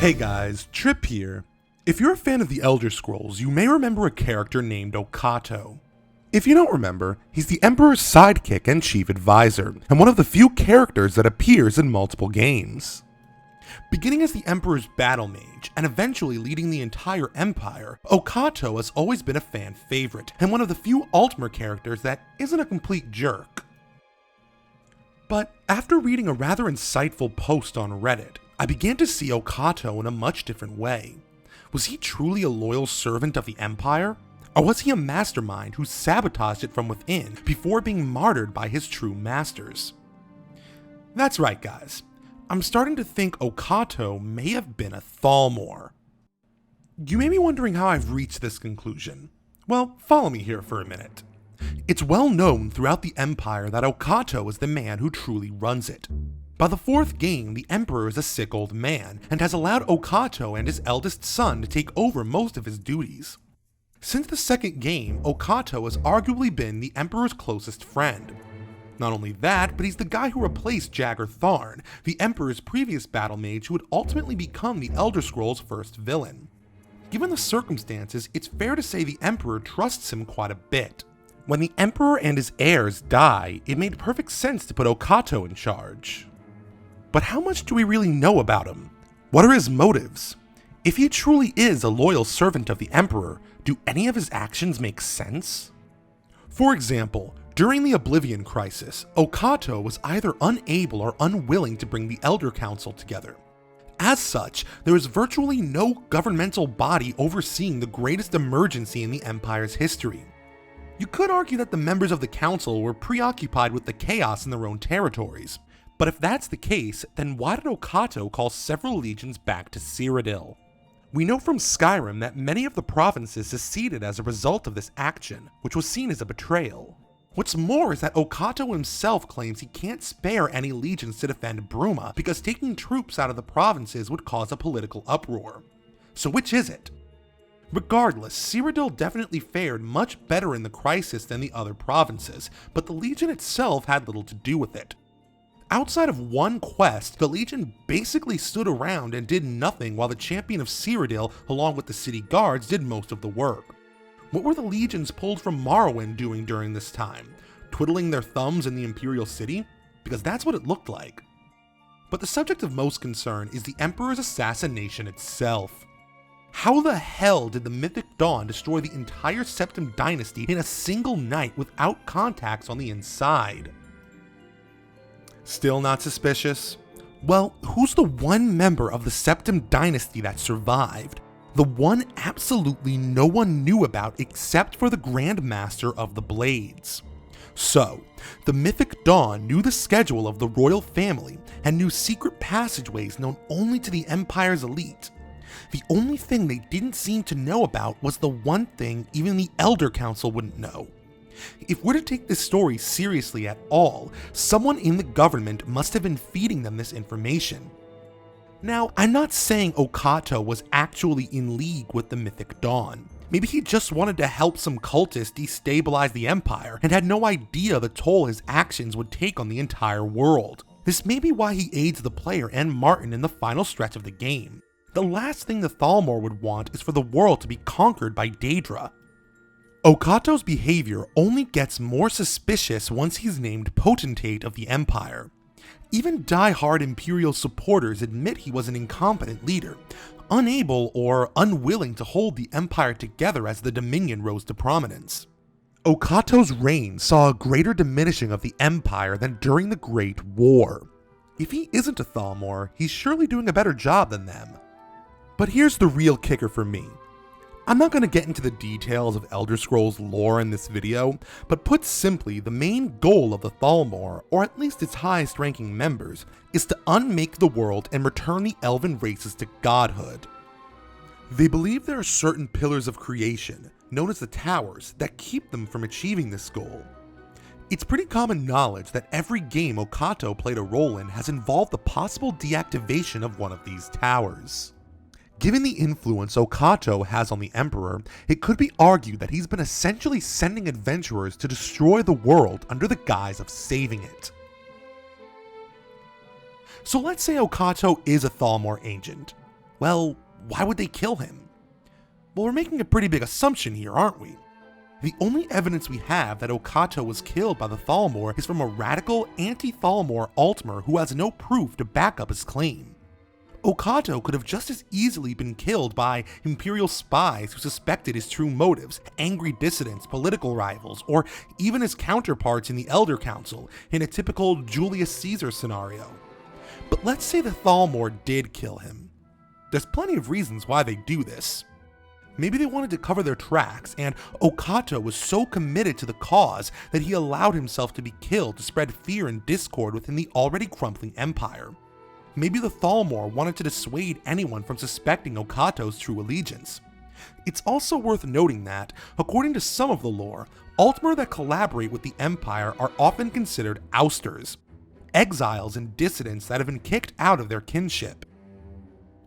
Hey guys, Trip here. If you're a fan of the Elder Scrolls, you may remember a character named Ocato. If you don't remember, he's the Emperor's sidekick and chief advisor, and one of the few characters that appears in multiple games. Beginning as the Emperor's battle mage, and eventually leading the entire Empire, Ocato has always been a fan favorite, and one of the few Altmer characters that isn't a complete jerk. But after reading a rather insightful post on Reddit, I began to see Ocato in a much different way. Was he truly a loyal servant of the Empire? Or was he a mastermind who sabotaged it from within before being martyred by his true masters? That's right, guys. I'm starting to think Ocato may have been a Thalmor. You may be wondering how I've reached this conclusion. Well, follow me here for a minute. It's well known throughout the Empire that Ocato is the man who truly runs it. By the fourth game, the Emperor is a sick old man, and has allowed Ocato and his eldest son to take over most of his duties. Since the second game, Ocato has arguably been the Emperor's closest friend. Not only that, but he's the guy who replaced Jagger Tharn, the Emperor's previous battle mage who would ultimately become the Elder Scrolls' first villain. Given the circumstances, it's fair to say the Emperor trusts him quite a bit. When the Emperor and his heirs die, it made perfect sense to put Ocato in charge. But how much do we really know about him? What are his motives? If he truly is a loyal servant of the Emperor, do any of his actions make sense? For example, during the Oblivion Crisis, Ocato was either unable or unwilling to bring the Elder Council together. As such, there is virtually no governmental body overseeing the greatest emergency in the Empire's history. You could argue that the members of the Council were preoccupied with the chaos in their own territories. But if that's the case, then why did Ocato call several legions back to Cyrodiil? We know from Skyrim that many of the provinces seceded as a result of this action, which was seen as a betrayal. What's more is that Ocato himself claims he can't spare any legions to defend Bruma because taking troops out of the provinces would cause a political uproar. So which is it? Regardless, Cyrodiil definitely fared much better in the crisis than the other provinces, but the Legion itself had little to do with it. Outside of one quest, the Legion basically stood around and did nothing while the Champion of Cyrodiil, along with the city guards, did most of the work. What were the legions pulled from Morrowind doing during this time? Twiddling their thumbs in the Imperial City? Because that's what it looked like. But the subject of most concern is the Emperor's assassination itself. How the hell did the Mythic Dawn destroy the entire Septim Dynasty in a single night without contacts on the inside? Still not suspicious? Well, who's the one member of the Septim Dynasty that survived? The one absolutely no one knew about except for the Grand Master of the Blades. So, the Mythic Dawn knew the schedule of the royal family and knew secret passageways known only to the Empire's elite. The only thing they didn't seem to know about was the one thing even the Elder Council wouldn't know. If we're to take this story seriously at all, someone in the government must have been feeding them this information. Now, I'm not saying Ocato was actually in league with the Mythic Dawn. Maybe he just wanted to help some cultists destabilize the Empire and had no idea the toll his actions would take on the entire world. This may be why he aids the player and Martin in the final stretch of the game. The last thing the Thalmor would want is for the world to be conquered by Daedra. Ocato's behavior only gets more suspicious once he's named Potentate of the Empire. Even die-hard Imperial supporters admit he was an incompetent leader, unable or unwilling to hold the Empire together as the Dominion rose to prominence. Ocato's reign saw a greater diminishing of the Empire than during the Great War. If he isn't a Thalmor, he's surely doing a better job than them. But here's the real kicker for me. I'm not going to get into the details of Elder Scrolls lore in this video, but put simply, the main goal of the Thalmor, or at least its highest ranking members, is to unmake the world and return the elven races to godhood. They believe there are certain pillars of creation, known as the Towers, that keep them from achieving this goal. It's pretty common knowledge that every game Ocato played a role in has involved the possible deactivation of one of these towers. Given the influence Ocato has on the Emperor, it could be argued that he's been essentially sending adventurers to destroy the world under the guise of saving it. So let's say Ocato is a Thalmor agent. Well, why would they kill him? Well, we're making a pretty big assumption here, aren't we? The only evidence we have that Ocato was killed by the Thalmor is from a radical anti-Thalmor Altmer who has no proof to back up his claim. Ocato could have just as easily been killed by Imperial spies who suspected his true motives, angry dissidents, political rivals, or even his counterparts in the Elder Council in a typical Julius Caesar scenario. But let's say the Thalmor did kill him. There's plenty of reasons why they do this. Maybe they wanted to cover their tracks, and Ocato was so committed to the cause that he allowed himself to be killed to spread fear and discord within the already crumbling empire. Maybe the Thalmor wanted to dissuade anyone from suspecting Ocato's true allegiance. It's also worth noting that, according to some of the lore, Altmer that collaborate with the Empire are often considered ousters, exiles and dissidents that have been kicked out of their kinship.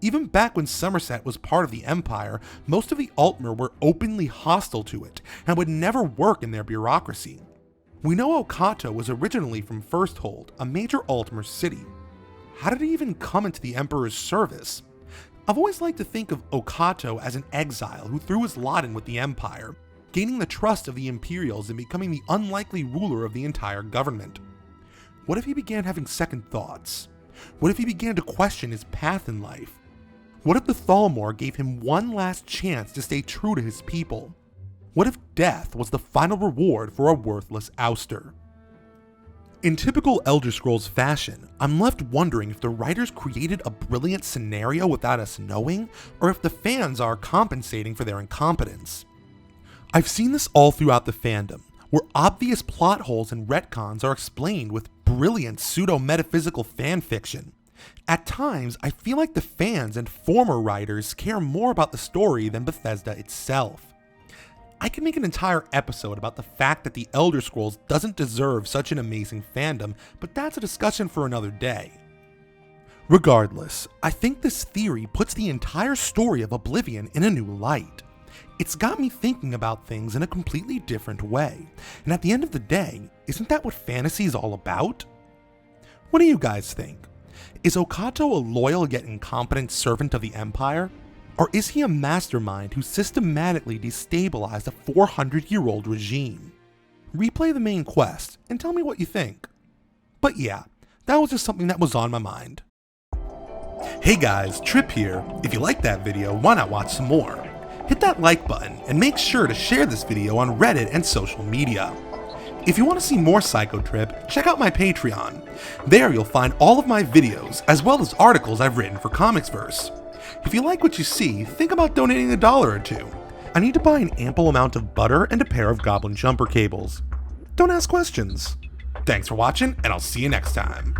Even back when Somerset was part of the Empire, most of the Altmer were openly hostile to it and would never work in their bureaucracy. We know Ocato was originally from Firsthold, a major Altmer city. How did he even come into the Emperor's service? I've always liked to think of Ocato as an exile who threw his lot in with the Empire, gaining the trust of the Imperials and becoming the unlikely ruler of the entire government. What if he began having second thoughts? What if he began to question his path in life? What if the Thalmor gave him one last chance to stay true to his people? What if death was the final reward for a worthless ouster? In typical Elder Scrolls fashion, I'm left wondering if the writers created a brilliant scenario without us knowing, or if the fans are compensating for their incompetence. I've seen this all throughout the fandom, where obvious plot holes and retcons are explained with brilliant pseudo-metaphysical fanfiction. At times, I feel like the fans and former writers care more about the story than Bethesda itself. I could make an entire episode about the fact that the Elder Scrolls doesn't deserve such an amazing fandom, but that's a discussion for another day. Regardless, I think this theory puts the entire story of Oblivion in a new light. It's got me thinking about things in a completely different way, and at the end of the day, isn't that what fantasy is all about? What do you guys think? Is Ocato a loyal yet incompetent servant of the Empire? Or is he a mastermind who systematically destabilized a 400-year-old regime? Replay the main quest and tell me what you think. But yeah, that was just something that was on my mind. Hey guys, Trip here. If you liked that video, why not watch some more? Hit that like button and make sure to share this video on Reddit and social media. If you want to see more Psychotrip, check out my Patreon. There you'll find all of my videos, as well as articles I've written for Comicsverse. If you like what you see, think about donating $1 or $2. I need to buy an ample amount of butter and a pair of Goblin jumper cables. Don't ask questions. Thanks for watching, and I'll see you next time.